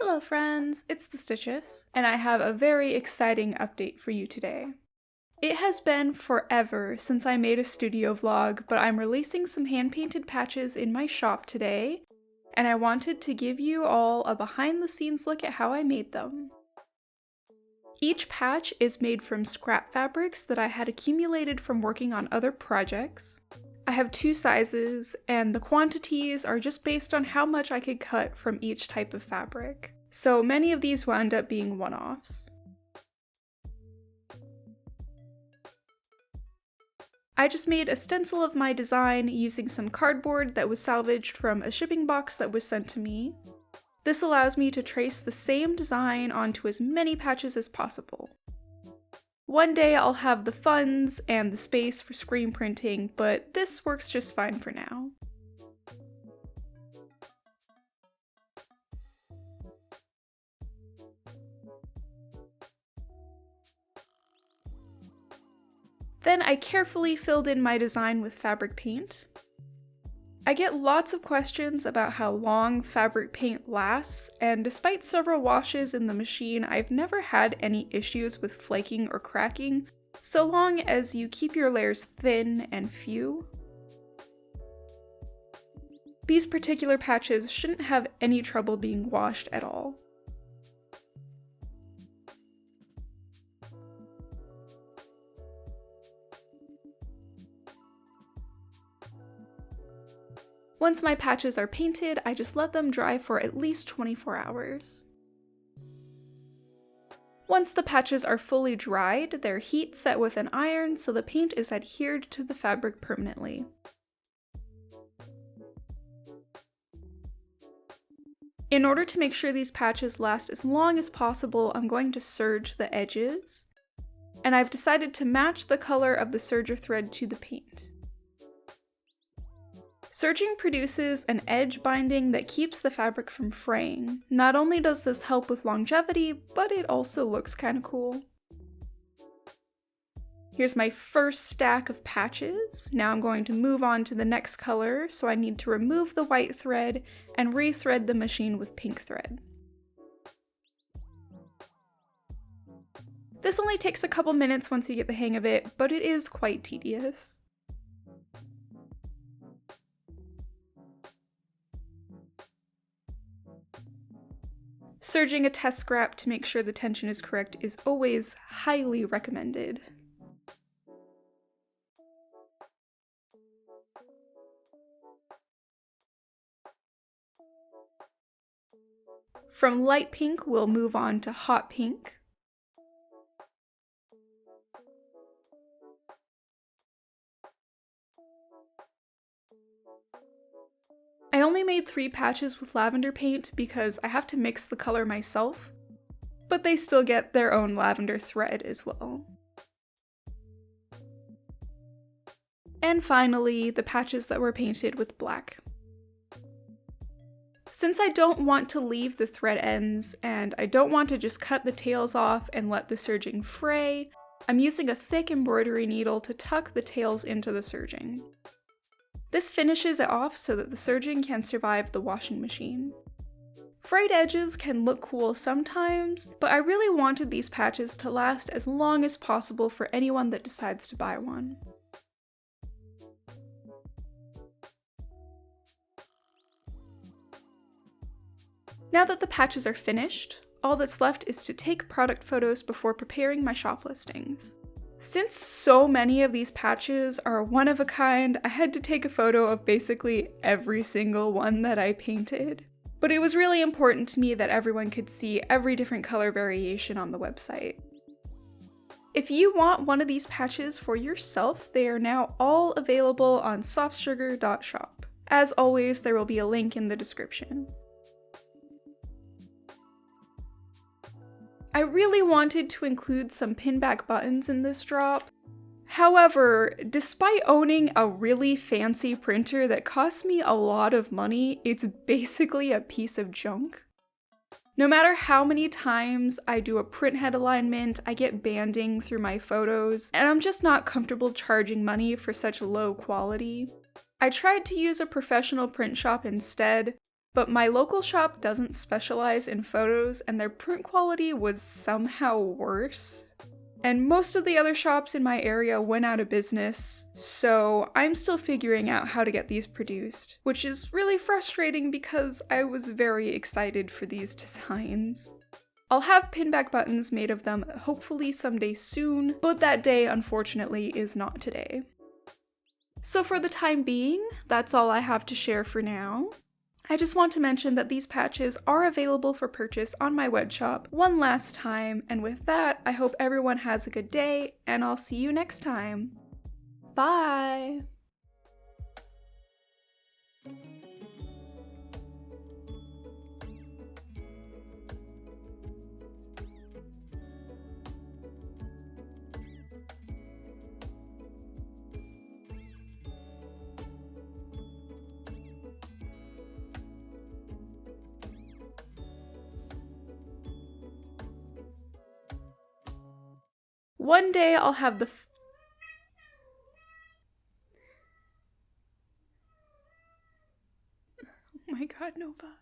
Hello friends, it's the Stitches, and I have a very exciting update for you today. It has been forever since I made a studio vlog, but I'm releasing some hand-painted patches in my shop today, and I wanted to give you all a behind-the-scenes look at how I made them. Each patch is made from scrap fabrics that I had accumulated from working on other projects. I have two sizes, and the quantities are just based on how much I could cut from each type of fabric. So many of these will end up being one-offs. I just made a stencil of my design using some cardboard that was salvaged from a shipping box that was sent to me. This allows me to trace the same design onto as many patches as possible. One day I'll have the funds and the space for screen printing, but this works just fine for now. Then I carefully filled in my design with fabric paint. I get lots of questions about how long fabric paint lasts, and despite several washes in the machine, I've never had any issues with flaking or cracking, so long as you keep your layers thin and few. These particular patches shouldn't have any trouble being washed at all. Once my patches are painted, I just let them dry for at least 24 hours. Once the patches are fully dried, they're heat set with an iron so the paint is adhered to the fabric permanently. In order to make sure these patches last as long as possible, I'm going to serge the edges, and I've decided to match the color of the serger thread to the paint. Serging produces an edge binding that keeps the fabric from fraying. Not only does this help with longevity, but it also looks kind of cool. Here's my first stack of patches. Now I'm going to move on to the next color, so I need to remove the white thread and rethread the machine with pink thread. This only takes a couple minutes once you get the hang of it, but it is quite tedious. Serging a test scrap to make sure the tension is correct is always highly recommended. From light pink, we'll move on to hot pink. I only made 3 patches with lavender paint because I have to mix the color myself, but they still get their own lavender thread as well. And finally, the patches that were painted with black. Since I don't want to leave the thread ends, and I don't want to just cut the tails off and let the serging fray, I'm using a thick embroidery needle to tuck the tails into the serging. This finishes it off so that the serging can survive the washing machine. Frayed edges can look cool sometimes, but I really wanted these patches to last as long as possible for anyone that decides to buy one. Now that the patches are finished, all that's left is to take product photos before preparing my shop listings. Since so many of these patches are one of a kind, I had to take a photo of basically every single one that I painted. But it was really important to me that everyone could see every different color variation on the website. If you want one of these patches for yourself, they are now all available on softsugar.shop. As always, there will be a link in the description. I really wanted to include some pinback buttons in this drop. However, despite owning a really fancy printer that cost me a lot of money, it's basically a piece of junk. No matter how many times I do a print head alignment, I get banding through my photos, and I'm just not comfortable charging money for such low quality. I tried to use a professional print shop instead, But my local shop doesn't specialize in photos, and their print quality was somehow worse. And most of the other shops in my area went out of business, so I'm still figuring out how to get these produced, which is really frustrating because I was very excited for these designs. I'll have pinback buttons made of them hopefully someday soon, but that day unfortunately is not today. So for the time being, that's all I have to share for now. I just want to mention that these patches are available for purchase on my webshop one last time, and with that, I hope everyone has a good day, and I'll see you next time. Bye! One day I'll have the oh my god, Nova.